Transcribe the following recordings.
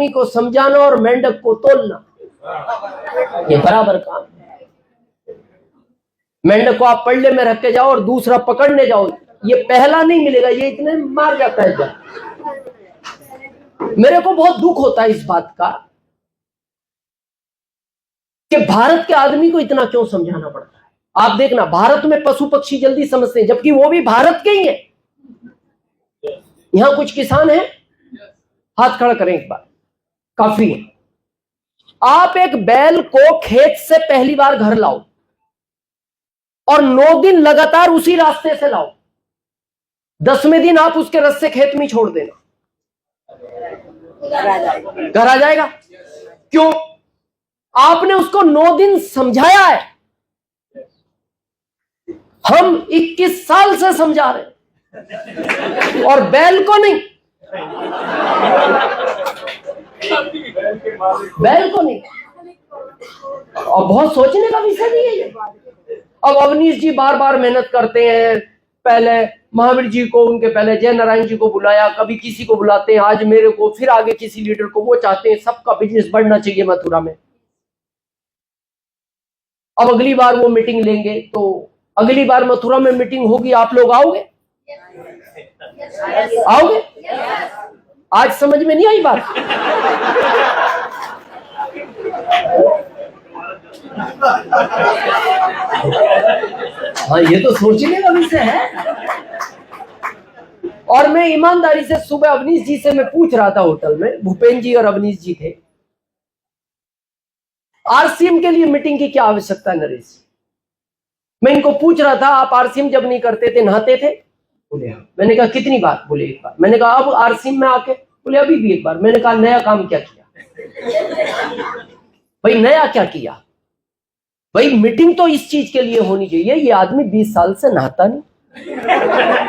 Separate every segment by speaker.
Speaker 1: आदमी को समझाना और मेंढक को तोलना, ये बराबर काम है। मेंढक को आप पल्ले में रख के जाओ और दूसरा पकड़ने जाओ, ये पहला नहीं मिलेगा, ये इतने मार जाता है। जब मेरे को बहुत दुख होता है इस बात का कि भारत के आदमी को इतना क्यों समझाना पड़ता है। आप देखना, भारत में पशु पक्षी जल्दी समझते हैं, जबकि वो भी भारत के ही है। यहां कुछ किसान हैं, हाथ खड़ा करें एक बार, काफी है। आप एक बैल को खेत से पहली बार घर लाओ और 9 दिन लगातार उसी रास्ते से लाओ, 10वें दिन आप उसके रस्से खेत में छोड़ देना, घर आ जाएगा। क्यों? आपने उसको 9 दिन समझाया है। हम 21 साल से समझा रहे हैं और बैल को नहीं, बैल को नहीं। और बहुत सोचने का विषय नहीं है ये। अब अवनीश जी बार बार मेहनत करते हैं, पहले महावीर जी को, उनके पहले जय नारायण जी को बुलाया, कभी किसी को बुलाते हैं, आज मेरे को, फिर आगे किसी लीडर को। वो चाहते हैं सबका बिजनेस बढ़ना चाहिए मथुरा में। अब अगली बार वो मीटिंग लेंगे, तो अगली बार मथुरा में मीटिंग होगी, आप लोग आओगे? आओगे? आज समझ में नहीं आई बात? हाँ, ये तो सोचने का विषय है। और मैं ईमानदारी से सुबह अवनीश जी से मैं पूछ रहा था होटल में, भूपेन जी और अवनीश जी थे, आरसीएम के लिए मीटिंग की क्या आवश्यकता है नरेश? मैं इनको पूछ रहा था, आप आरसीएम जब नहीं करते थे नहाते थे? बोले हाँ। मैंने कहा कितनी बार? बोले एक बार। मैंने कहा अब आरसीएम में आके? बोले अभी भी एक बार। मैंने कहा नया काम क्या किया? भाई नया क्या किया? भाई मीटिंग तो इस चीज के लिए होनी चाहिए। ये आदमी 20 साल से नहाता नहीं,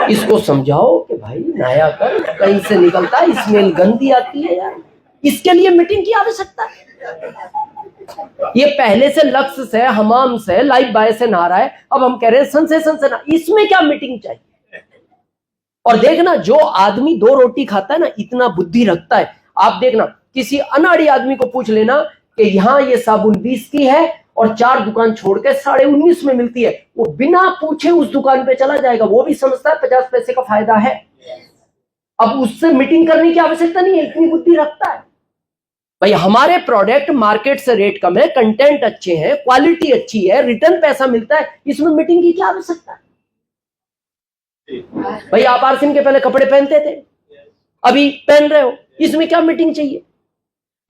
Speaker 1: इसको समझाओ कि भाई नहाया कर, कहीं से निकलता है, स्मेल गंदी आती है यार, इसके लिए मीटिंग की आवश्यकता है। ये पहले से लक्ष्य से, हमाम से, लाइफ बाय से नहा रहा है, अब हम कह रहे हैं सेंसेशन से ना, इसमें क्या मीटिंग चाहिए? और देखना, जो आदमी 2 रोटी खाता है ना, इतना बुद्धि रखता है। आप देखना, किसी अनाड़ी आदमी को पूछ लेना कि यहाँ ये साबुन 20 की है और 4 दुकान छोड़ के 19.5 में मिलती है, वो बिना पूछे उस दुकान पे चला जाएगा। वो भी समझता है 50 पैसे का फायदा है। अब उससे मीटिंग करने की आवश्यकता नहीं है, इतनी बुद्धि रखता है। भाई हमारे प्रोडक्ट मार्केट से रेट कम है, कंटेंट अच्छे हैं, क्वालिटी अच्छी है, रिटर्न पैसा मिलता है, इसमें मीटिंग की क्या आवश्यकता है? भाई आप आरसीएम के पहले कपड़े पहनते थे, अभी पहन रहे हो, इसमें क्या मीटिंग चाहिए?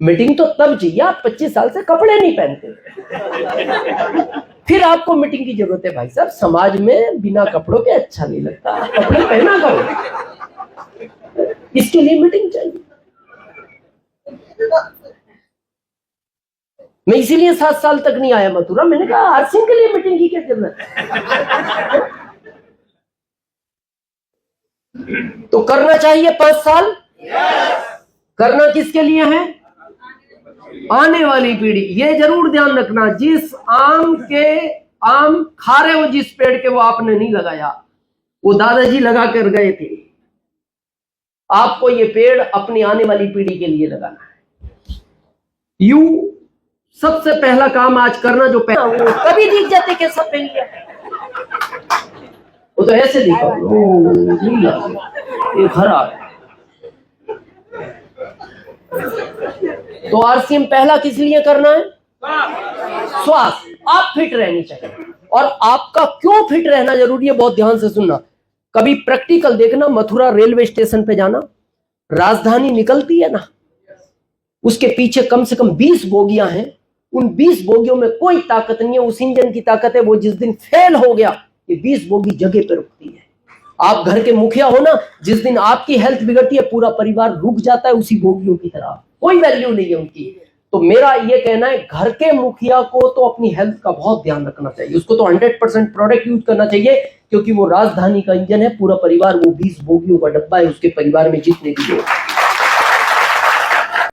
Speaker 1: मीटिंग तो तब चाहिए आप 25 साल से कपड़े नहीं पहनते, फिर आपको मीटिंग की जरूरत है। भाई साहब, समाज में बिना कपड़ों के अच्छा नहीं लगता, कपड़े पहना करो, इसके लिए मीटिंग चाहिए। मैं इसीलिए 7 साल तक नहीं आया मथुरा। मैंने कहा आरसीएम के लिए मीटिंग की क्या जरूरत है? तो करना चाहिए 5 साल। करना किसके लिए है? आने वाली पीढ़ी। ये जरूर ध्यान रखना, जिस आम खा रहे हो, जिस पेड़ के, वो आपने नहीं लगाया, वो दादाजी लगा कर गए थे। आपको ये पेड़ अपनी आने वाली पीढ़ी के लिए लगाना है। सबसे पहला काम आज करना, जो पहला वो कभी दिख जाते कि सब पहन लिया, वो तो ऐसे दिखा, ये खराब। तो आरसीएम पहला किस लिए करना है? स्वास्थ्य। आप फिट रहनी चाहिए। और आपका क्यों फिट रहना जरूरी है, बहुत ध्यान से सुनना। कभी प्रैक्टिकल देखना, मथुरा रेलवे स्टेशन पे जाना, राजधानी निकलती है ना, उसके पीछे कम से कम 20 बोगियां हैं। उन 20 बोगियों में कोई ताकत नहीं है, उस इंजन की ताकत है। वो जिस दिन फेल हो गया, ये 20 बोगी जगह पे रुकती है। आप घर के मुखिया हो ना, जिस दिन आपकी हेल्थ बिगड़ती है, पूरा परिवार रुक जाता है उसी बोगियों की तरह, कोई वैल्यू नहीं है उनकी। तो मेरा ये कहना है, घर के मुखिया को तो अपनी हेल्थ का बहुत ध्यान रखना चाहिए। उसको तो 100% प्रोडक्ट यूज करना चाहिए, क्योंकि वो राजधानी का इंजन है। पूरा परिवार, वो 20 बोगियों का डब्बा है उसके परिवार में जितने भी लोग।